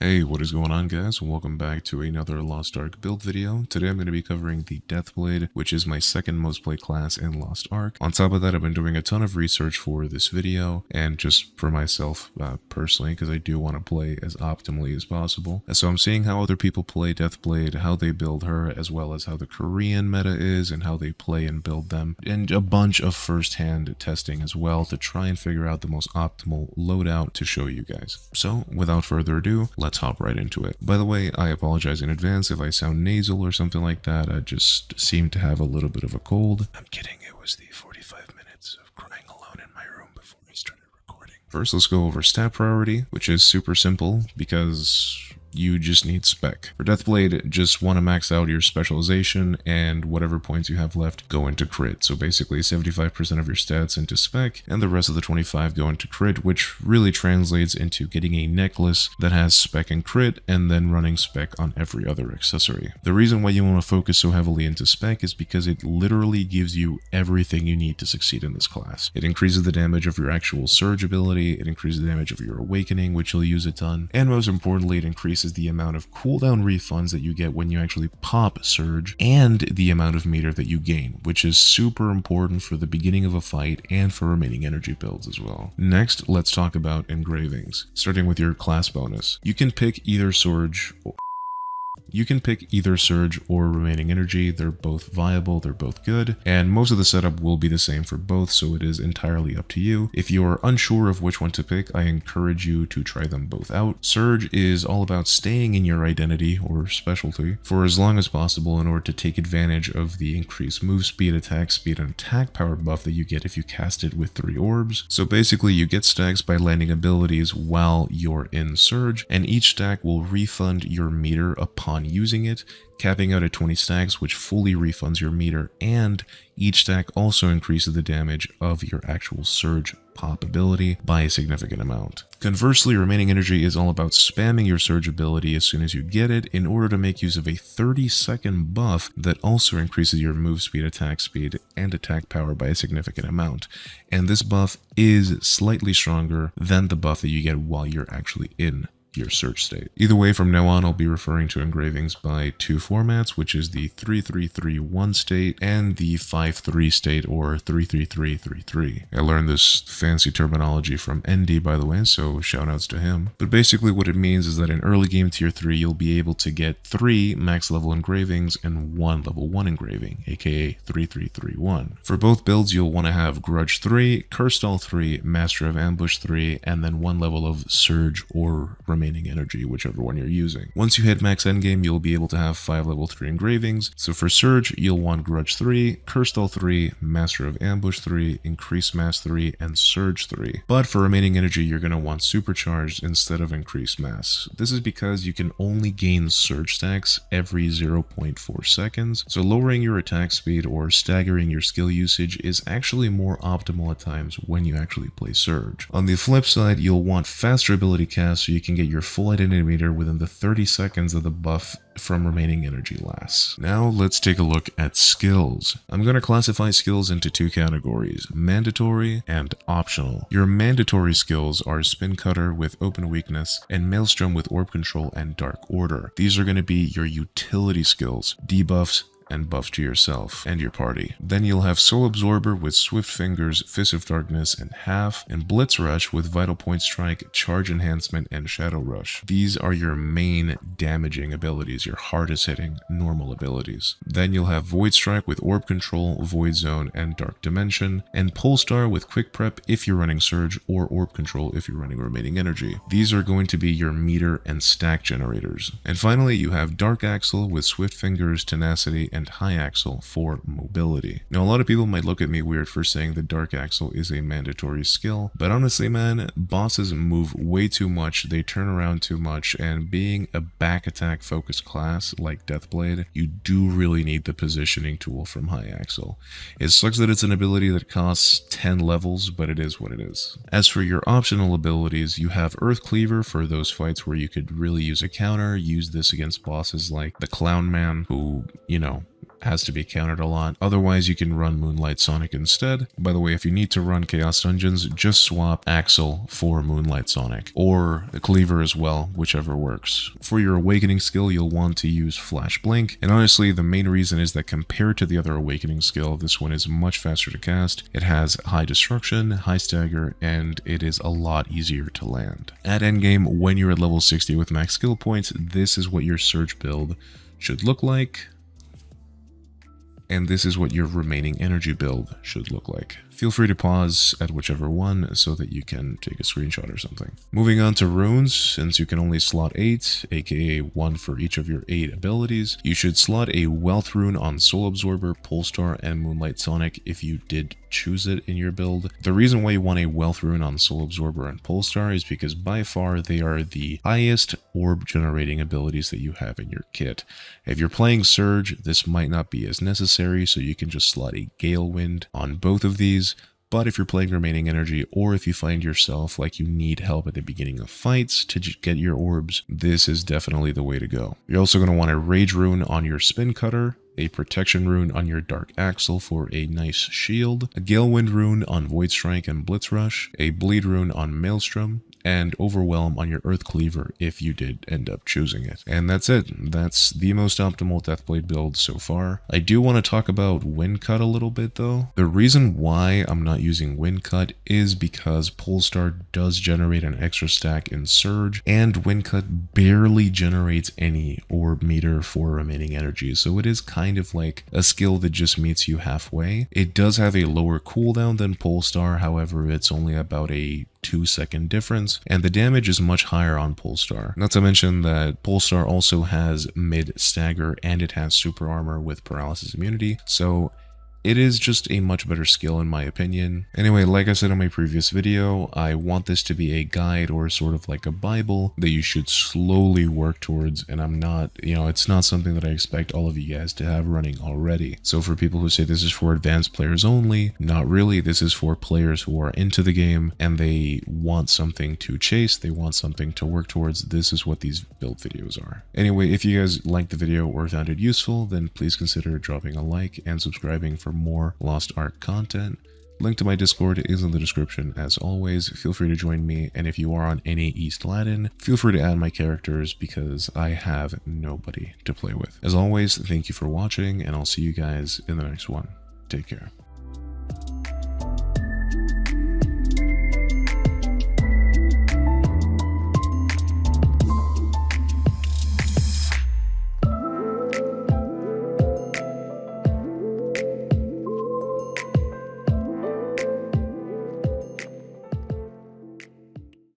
Hey, what is going on, guys? Welcome back to another Lost Ark build video. Today I'm going to be covering the DEATHBLADE, which is my second most played class in Lost Ark. On top of that, I've been doing a ton of research for this video, and just for myself personally, because I do want to play as optimally as possible. So I'm seeing how other people play DEATHBLADE, how they build her, as well as how the Korean meta is, and how they play and build them, and a bunch of first-hand testing as well to try and figure out the most optimal loadout to show you guys. So, without further ado, let's hop right into it. By the way, I apologize in advance if I sound nasal or something like that. I just seem to have a little bit of a cold. I'm kidding, it was the 45 minutes of crying alone in my room before I started recording. First, let's go over stat priority, which is super simple because you just need spec. For DEATHBLADE, just want to max out your specialization, and whatever points you have left go into crit. So basically 75% of your stats into spec, and the rest of the 25 go into crit, which really translates into getting a necklace that has spec and crit, and then running spec on every other accessory. The reason why you want to focus so heavily into spec is because it literally gives you everything you need to succeed in this class. It increases the damage of your actual surge ability, it increases the damage of your awakening, which you'll use a ton, and most importantly, it increases the amount of cooldown refunds that you get when you actually pop surge, and the amount of meter that you gain, which is super important for the beginning of a fight and for remaining energy builds as well. Next, let's talk about engravings, starting with your class bonus. You can pick either surge or remaining energy. They're both viable, they're both good, and most of the setup will be the same for both, so it is entirely up to you. If you're unsure of which one to pick, I encourage you to try them both out. Surge is all about staying in your identity or specialty for as long as possible in order to take advantage of the increased move speed, and attack power buff that you get if you cast it with 3 orbs. So basically you get stacks by landing abilities while you're in surge, and each stack will refund your meter upon using it, capping out at 20 stacks, which fully refunds your meter, and each stack also increases the damage of your actual surge pop ability by a significant amount. Conversely, remaining energy is all about spamming your surge ability as soon as you get it in order to make use of a 30-second buff that also increases your move speed, and attack power by a significant amount. And this buff is slightly stronger than the buff that you get while you're actually in your search state. Either way, from now on, I'll be referring to engravings by 2 formats, which is the 3331 state and the 53 state, or 33333. I learned this fancy terminology from ND, by the way, so shoutouts to him. But basically what it means is that in early game tier 3, you'll be able to get 3 max level engravings and 1 level 1 engraving, aka 3331. For both builds, you'll want to have Grudge 3, Cursed All 3, Master of Ambush 3, and then 1 level of Surge or remaining energy, whichever one you're using. Once you hit max endgame, you'll be able to have 5 level 3 engravings. So for Surge, you'll want Grudge 3, Cursed All 3, Master of Ambush 3, Increased Mass 3, and Surge 3. But for remaining energy, you're going to want Supercharged instead of Increased Mass. This is because you can only gain Surge stacks every 0.4 seconds, so lowering your attack speed or staggering your skill usage is actually more optimal at times when you actually play Surge. On the flip side, you'll want faster ability cast so you can get your full identity meter within the 30 seconds of the buff from remaining energy lasts. Now let's take a look at skills. I'm going to classify skills into 2 categories, mandatory and optional. Your mandatory skills are Spin Cutter with Open Weakness and Maelstrom with Orb Control and Dark Order. These are going to be your utility skills, debuffs, and buffs to yourself and your party. Then you'll have Soul Absorber with Swift Fingers, Fist of Darkness, and Half, and Blitz Rush with Vital Point Strike, Charge Enhancement, and Shadow Rush. These are your main damaging abilities, your hardest hitting normal abilities. Then you'll have Void Strike with Orb Control, Void Zone, and Dark Dimension, and Polestar with Quick Prep if you're running Surge, or Orb Control if you're running Remaining Energy. These are going to be your meter and stack generators. And finally, you have Dark Axle with Swift Fingers, Tenacity, and High Axle for mobility. Now, a lot of people might look at me weird for saying the Dark Axle is a mandatory skill, but honestly, man, bosses move way too much, they turn around too much, and being a back attack focused class like DEATHBLADE, you do really need the positioning tool from High Axle. It sucks that it's an ability that costs 10 levels, but it is what it is. As for your optional abilities, you have Earth Cleaver for those fights where you could really use a counter. Use this against bosses like the Clown Man, who, you know, has to be countered a lot. Otherwise, you can run Moonlight Sonic instead. By the way, if you need to run Chaos Dungeons, just swap Axel for Moonlight Sonic, or a Cleaver as well, whichever works. For your Awakening skill, you'll want to use Flash Blink, and honestly, the main reason is that compared to the other Awakening skill, this one is much faster to cast. It has high destruction, high stagger, and it is a lot easier to land. At endgame, when you're at level 60 with max skill points, this is what your Surge build should look like. And this is what your remaining energy build should look like. Feel free to pause at whichever one so that you can take a screenshot or something. Moving on to runes, since you can only slot 8, aka 1 for each of your 8 abilities, you should slot a Wealth rune on Soul Absorber, Polestar, and Moonlight Sonic if you did choose it in your build. The reason why you want a Wealth rune on Soul Absorber and Polestar is because by far they are the highest orb generating abilities that you have in your kit. If you're playing Surge, this might not be as necessary, so you can just slot a Gale Wind on both of these. But if you're playing Remaining Energy, or if you find yourself like you need help at the beginning of fights to get your orbs, this is definitely the way to go. You're also going to want a Rage rune on your Spin Cutter, a Protection rune on your Dark Axle for a nice shield, a Gale Wind rune on Void Strike and Blitz Rush, a Bleed rune on Maelstrom, and Overwhelm on your Earth Cleaver if you did end up choosing it. And that's it. That's the most optimal Deathblade build so far. I do want to talk about Wind Cut a little bit though. The reason why I'm not using Wind Cut is because Polestar does generate an extra stack in Surge, and Wind Cut barely generates any orb meter for remaining energy, so it is kind of like a skill that just meets you halfway. It does have a lower cooldown than Polestar, however it's only about a 2-second difference, and the damage is much higher on Polestar. Not to mention that Polestar also has mid stagger and it has super armor with paralysis immunity, so it is just a much better skill in my opinion. Anyway, like I said in my previous video, I want this to be a guide or sort of like a Bible that you should slowly work towards, and I'm not, it's not something that I expect all of you guys to have running already. So for people who say this is for advanced players only, not really. This is for players who are into the game and they want something to chase, they want something to work towards. This is what these build videos are. Anyway, if you guys liked the video or found it useful, then please consider dropping a like and subscribing for more Lost Ark content. Link to my Discord is in the description as always. Feel free to join me, and if you are on any East Latin, feel free to add my characters because I have nobody to play with. As always, thank you for watching, and I'll see you guys in the next one. Take care.